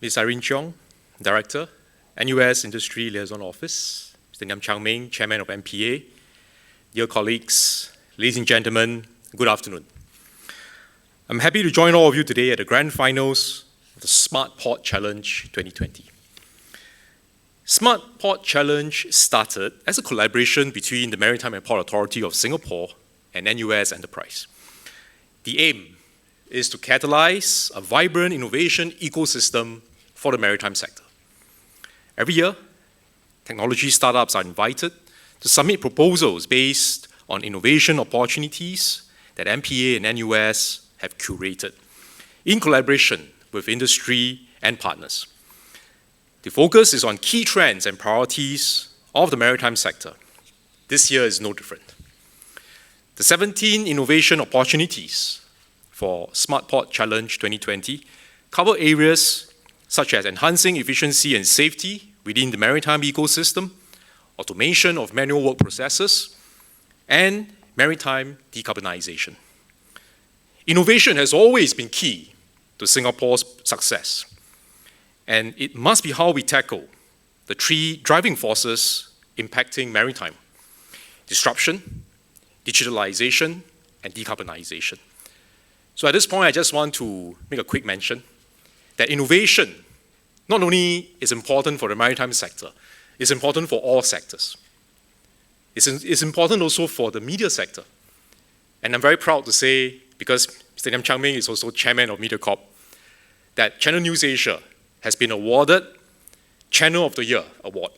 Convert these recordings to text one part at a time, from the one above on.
Ms. Irene Cheong, Director, NUS Industry Liaison Office, Mr. Ngiam Chang Meng, Chairman of MPA, dear colleagues, ladies and gentlemen, good afternoon. I'm happy to join all of you today at the grand finals of the Smart Port Challenge 2020. Smart Port Challenge started as a collaboration between the Maritime and Port Authority of Singapore and NUS Enterprise. The aim is to catalyze a vibrant innovation ecosystem for the maritime sector. Every year, technology startups are invited to submit proposals based on innovation opportunities that MPA and NUS have curated in collaboration with industry and partners. The focus is on key trends and priorities of the maritime sector. This year is no different. The 17 innovation opportunities for Smart Port Challenge 2020 cover areas such as enhancing efficiency and safety within the maritime ecosystem, automation of manual work processes, and maritime decarbonization. Innovation has always been key to Singapore's success, and it must be how we tackle the three driving forces impacting maritime: disruption, digitalization, and decarbonization. So at this point, I just want to make a quick mention that innovation not only is important for the maritime sector, it's important for all sectors. It's important also for the media sector. And I'm very proud to say, because Mr. Ngiam Chang Meng is also chairman of MediaCorp, that Channel News Asia has been awarded Channel of the Year award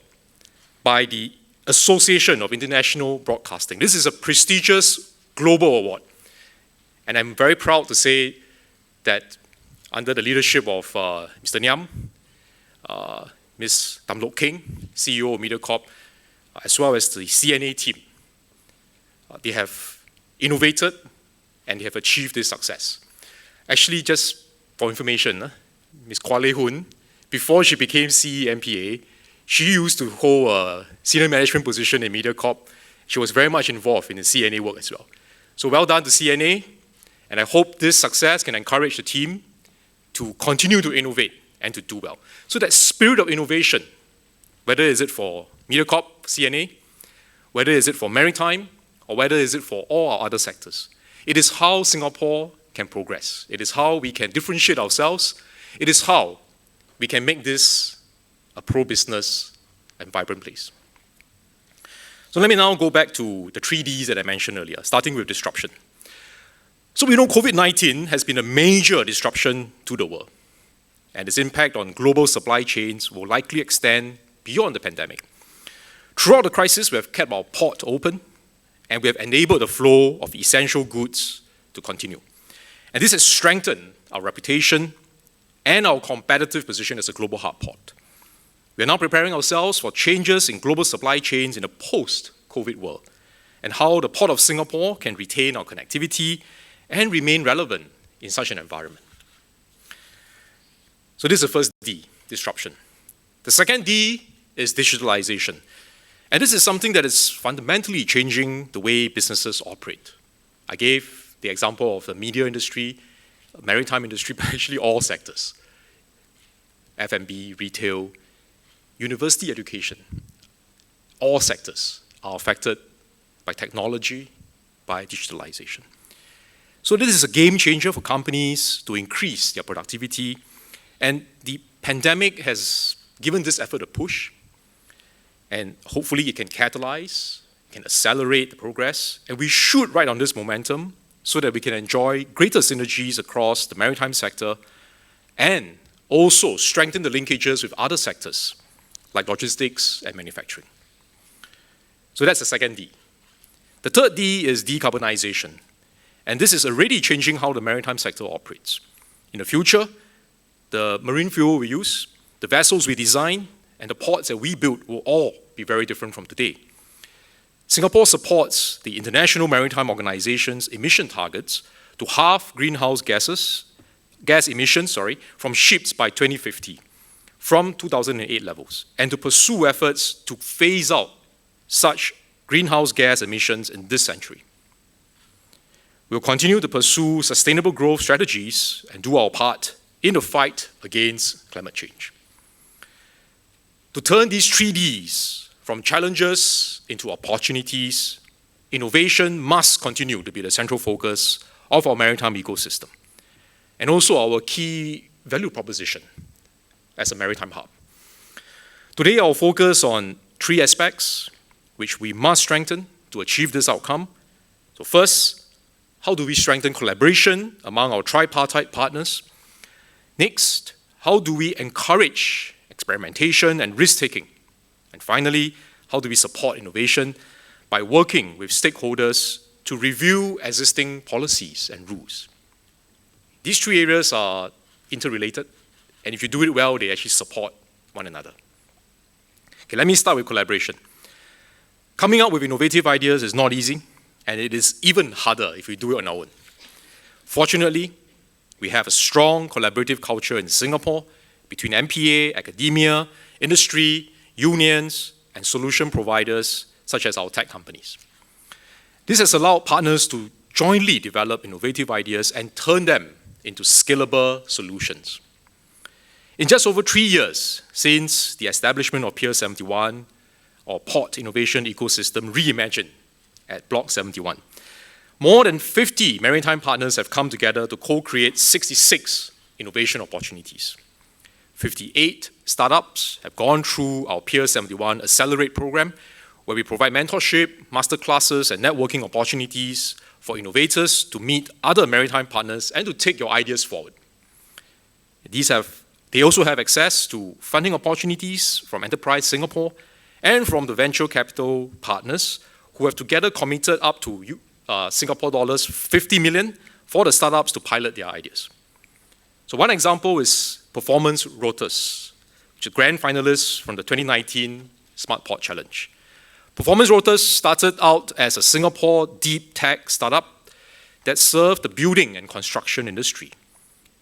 by the Association of International Broadcasting. This is a prestigious global award. And I'm very proud to say that under the leadership of Mr. Ngiam, Ms. Tam Lok Keng, CEO of MediaCorp, as well as the CNA team, they have innovated and they have achieved this success. Actually, just for information, Ms. Kwa Lei Hun, before she became CE MPA, she used to hold a senior management position in MediaCorp. She was very much involved in the CNA work as well. So well done to CNA, and I hope this success can encourage the team to continue to innovate and to do well. So that spirit of innovation, whether is it for MediaCorp, CNA, whether is it for maritime, or whether is it for all our other sectors, it is how Singapore can progress. It is how we can differentiate ourselves. It is how we can make this a pro-business and vibrant place. So let me now go back to the 3 Ds that I mentioned earlier, starting with disruption. So we know COVID-19 has been a major disruption to the world, and its impact on global supply chains will likely extend beyond the pandemic. Throughout the crisis, we have kept our port open, and we have enabled the flow of essential goods to continue. And this has strengthened our reputation and our competitive position as a global hub port. We are now preparing ourselves for changes in global supply chains in a post-COVID world, and how the Port of Singapore can retain our connectivity and remain relevant in such an environment. So this is the first D, disruption. The second D is digitalization. And this is something that is fundamentally changing the way businesses operate. I gave the example of the media industry, maritime industry, but actually all sectors. F&B, retail, university education, all sectors are affected by technology, by digitalization. So this is a game changer for companies to increase their productivity, and the pandemic has given this effort a push, and hopefully it can catalyze, can accelerate the progress, and we should ride on this momentum so that we can enjoy greater synergies across the maritime sector and also strengthen the linkages with other sectors like logistics and manufacturing. So that's the second D. The third D is decarbonization. And this is already changing how the maritime sector operates. In the future, the marine fuel we use, the vessels we design, and the ports that we build will all be very different from today. Singapore supports the International Maritime Organization's emission targets to halve greenhouse gas emissions from ships by 2050, from 2008 levels, and to pursue efforts to phase out such greenhouse gas emissions in this century. We'll continue to pursue sustainable growth strategies and do our part in the fight against climate change. To turn these 3Ds from challenges into opportunities, innovation must continue to be the central focus of our maritime ecosystem, and also our key value proposition as a maritime hub. Today, I'll focus on 3 aspects which we must strengthen to achieve this outcome. So first, how do we strengthen collaboration among our tripartite partners? Next, how do we encourage experimentation and risk-taking? And finally, how do we support innovation by working with stakeholders to review existing policies and rules? These 3 areas are interrelated, and if you do it well, they actually support one another. Okay, let me start with collaboration. Coming up with innovative ideas is not easy, and it is even harder if we do it on our own. Fortunately, we have a strong collaborative culture in Singapore between MPA, academia, industry, unions, and solution providers such as our tech companies. This has allowed partners to jointly develop innovative ideas and turn them into scalable solutions. In just over 3 years since the establishment of Pier 71, or Port Innovation Ecosystem Reimagined at Block 71, more than 50 maritime partners have come together to co-create 66 innovation opportunities. 58 startups have gone through our Pier 71 Accelerate program, where we provide mentorship, masterclasses, and networking opportunities for innovators to meet other maritime partners and to take your ideas forward. They also have access to funding opportunities from Enterprise Singapore and from the venture capital partners who have together committed up to Singapore dollars 50 million for the startups to pilot their ideas. So one example is Performance Rotors, which is grand finalists from the 2019 Smart Port Challenge. Performance Rotors started out as a Singapore deep tech startup that served the building and construction industry.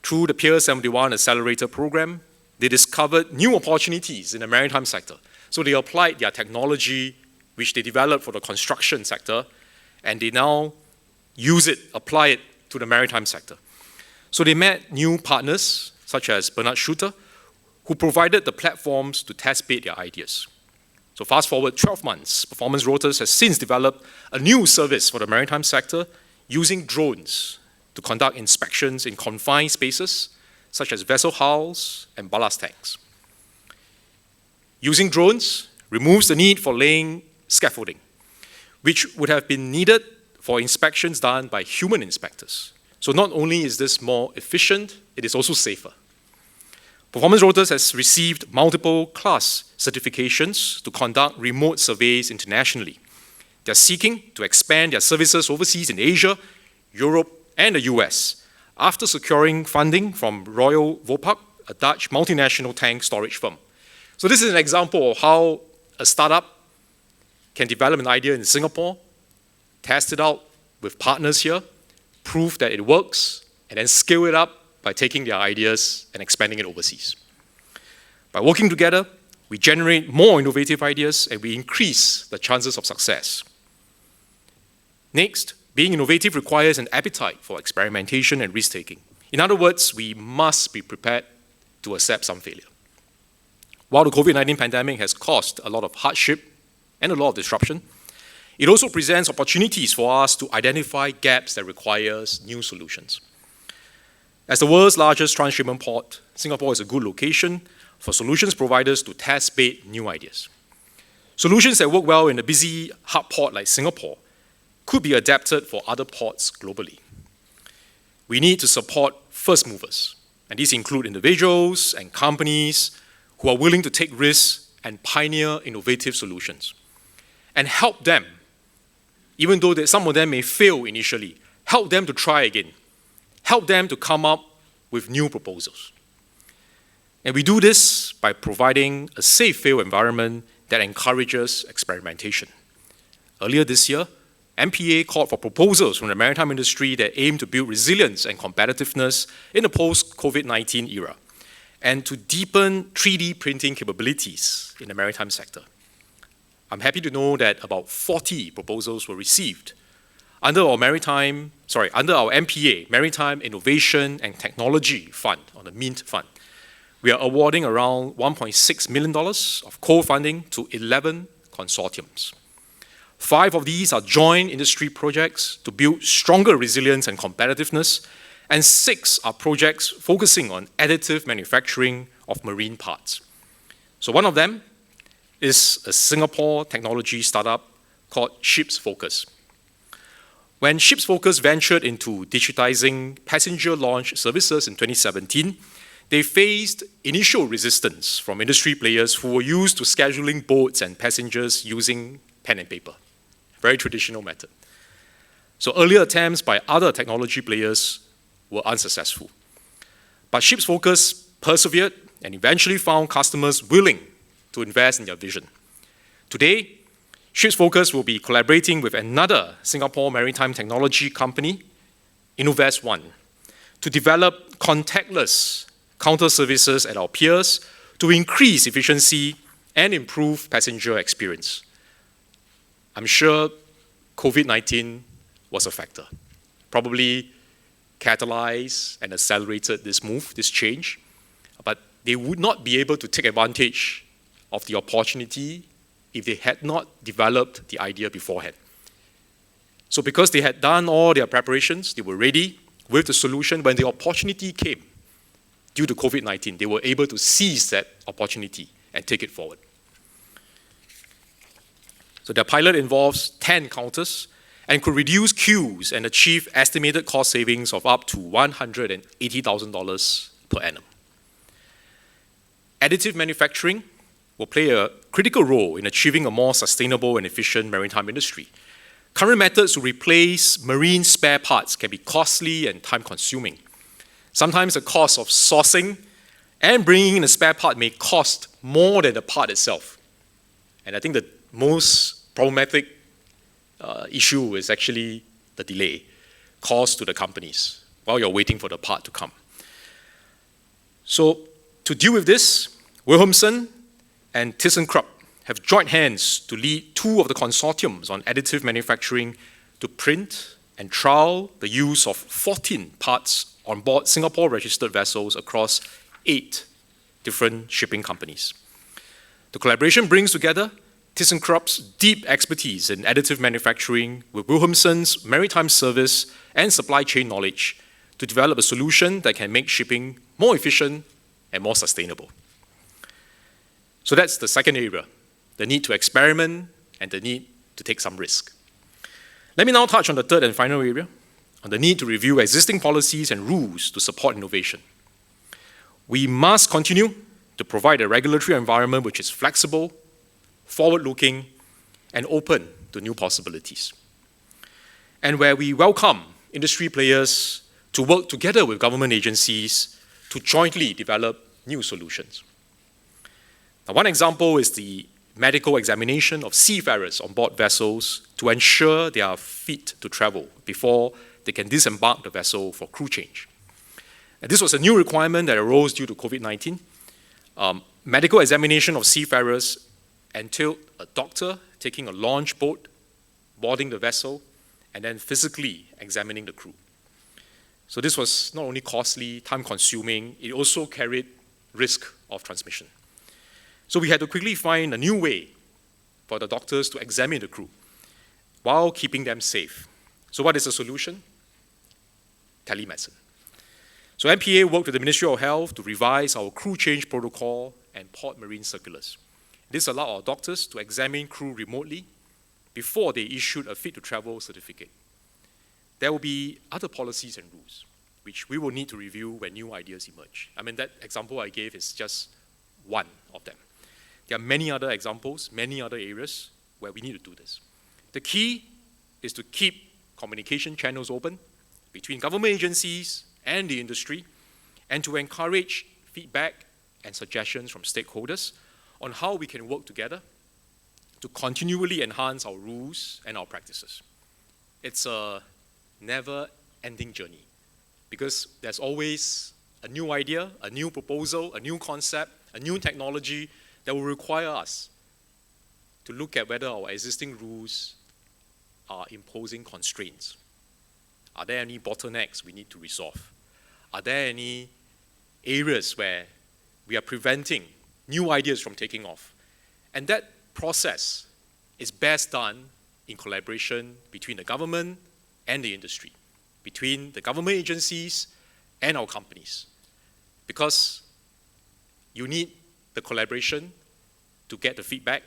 Through the Pier 71 Accelerator program, they discovered new opportunities in the maritime sector. So they applied their technology, which they developed for the construction sector, and they now apply it to the maritime sector. So they met new partners, such as Bernard Schutter, who provided the platforms to test bed their ideas. So fast forward 12 months, Performance Rotors has since developed a new service for the maritime sector using drones to conduct inspections in confined spaces, such as vessel hulls and ballast tanks. Using drones removes the need for laying scaffolding, which would have been needed for inspections done by human inspectors. So not only is this more efficient, it is also safer. Performance Rotors has received multiple class certifications to conduct remote surveys internationally. They're seeking to expand their services overseas in Asia, Europe, and the US after securing funding from Royal Vopak, a Dutch multinational tank storage firm. So this is an example of how a startup can develop an idea in Singapore, test it out with partners here, prove that it works, and then scale it up by taking their ideas and expanding it overseas. By working together, we generate more innovative ideas and we increase the chances of success. Next, being innovative requires an appetite for experimentation and risk-taking. In other words, we must be prepared to accept some failure. While the COVID-19 pandemic has caused a lot of hardship and a lot of disruption, it also presents opportunities for us to identify gaps that require new solutions. As the world's largest transshipment port, Singapore is a good location for solutions providers to test bed new ideas. Solutions that work well in a busy hub port like Singapore could be adapted for other ports globally. We need to support first movers, and these include individuals and companies who are willing to take risks and pioneer innovative solutions, and help them, even though some of them may fail initially, help them to try again, help them to come up with new proposals. And we do this by providing a safe fail environment that encourages experimentation. Earlier this year, MPA called for proposals from the maritime industry that aim to build resilience and competitiveness in the post-COVID-19 era, and to deepen 3D printing capabilities in the maritime sector. I'm happy to know that about 40 proposals were received under our MPA, Maritime Innovation and Technology Fund, or the MINT Fund, we are awarding around $1.6 million of co-funding to 11 consortiums. 5 of these are joint industry projects to build stronger resilience and competitiveness, and 6 are projects focusing on additive manufacturing of marine parts. So one of them is a Singapore technology startup called Ship's Focus. When Ship's Focus ventured into digitizing passenger launch services in 2017, they faced initial resistance from industry players who were used to scheduling boats and passengers using pen and paper. Very traditional method. So earlier attempts by other technology players were unsuccessful. But Ship's Focus persevered and eventually found customers willing to invest in their vision. Today, Ship's Focus will be collaborating with another Singapore maritime technology company, Innovest One, to develop contactless counter services at our piers to increase efficiency and improve passenger experience. I'm sure COVID-19 was a factor, probably catalyzed and accelerated this move, this change, but they would not be able to take advantage of the opportunity if they had not developed the idea beforehand. So because they had done all their preparations, they were ready with the solution. When the opportunity came, due to COVID-19, they were able to seize that opportunity and take it forward. So their pilot involves 10 counters and could reduce queues and achieve estimated cost savings of up to $180,000 per annum. Additive manufacturing will play a critical role in achieving a more sustainable and efficient maritime industry. Current methods to replace marine spare parts can be costly and time-consuming. Sometimes the cost of sourcing and bringing in a spare part may cost more than the part itself. And I think the most problematic issue is actually the delay caused to the companies while you're waiting for the part to come. So to deal with this, Wilhelmsen and ThyssenKrupp have joined hands to lead 2 of the consortiums on additive manufacturing to print and trial the use of 14 parts on board Singapore-registered vessels across 8 different shipping companies. The collaboration brings together ThyssenKrupp's deep expertise in additive manufacturing with Wilhelmsen's maritime service and supply chain knowledge to develop a solution that can make shipping more efficient and more sustainable. So that's the second area, the need to experiment and the need to take some risk. Let me now touch on the third and final area, on the need to review existing policies and rules to support innovation. We must continue to provide a regulatory environment which is flexible, forward-looking, and open to new possibilities. And where we welcome industry players to work together with government agencies to jointly develop new solutions. Now, one example is the medical examination of seafarers on board vessels to ensure they are fit to travel before they can disembark the vessel for crew change. And this was a new requirement that arose due to COVID-19. Medical examination of seafarers entailed a doctor taking a launch boat, boarding the vessel, and then physically examining the crew. So this was not only costly, time-consuming, it also carried risk of transmission. So we had to quickly find a new way for the doctors to examine the crew while keeping them safe. So what is the solution? Telemedicine. So MPA worked with the Ministry of Health to revise our crew change protocol and port marine circulars. This allowed our doctors to examine crew remotely before they issued a fit-to-travel certificate. There will be other policies and rules which we will need to review when new ideas emerge. I mean, that example I gave is just one of them. There are many other examples, many other areas where we need to do this. The key is to keep communication channels open between government agencies and the industry, and to encourage feedback and suggestions from stakeholders on how we can work together to continually enhance our rules and our practices. It's a never-ending journey because there's always a new idea, a new proposal, a new concept, a new technology that will require us to look at whether our existing rules are imposing constraints? Are there any bottlenecks we need to resolve? Are there any areas where we are preventing new ideas from taking off? And that process is best done in collaboration between the government and the industry, between the government agencies and our companies. Because you need the collaboration to get the feedback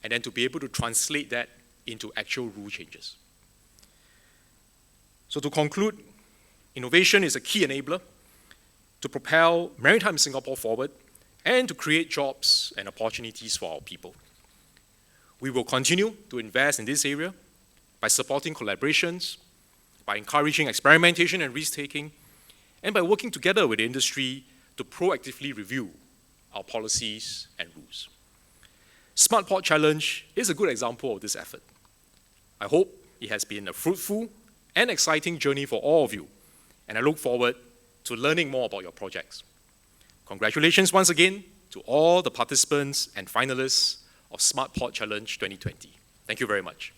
and then to be able to translate that into actual rule changes. So to conclude, innovation is a key enabler to propel maritime Singapore forward and to create jobs and opportunities for our people. We will continue to invest in this area by supporting collaborations, by encouraging experimentation and risk-taking, and by working together with the industry to proactively review our policies and rules. Smart Port Challenge is a good example of this effort. I hope it has been a fruitful and exciting journey for all of you, and I look forward to learning more about your projects. Congratulations once again to all the participants and finalists of Smart Port Challenge 2020. Thank you very much.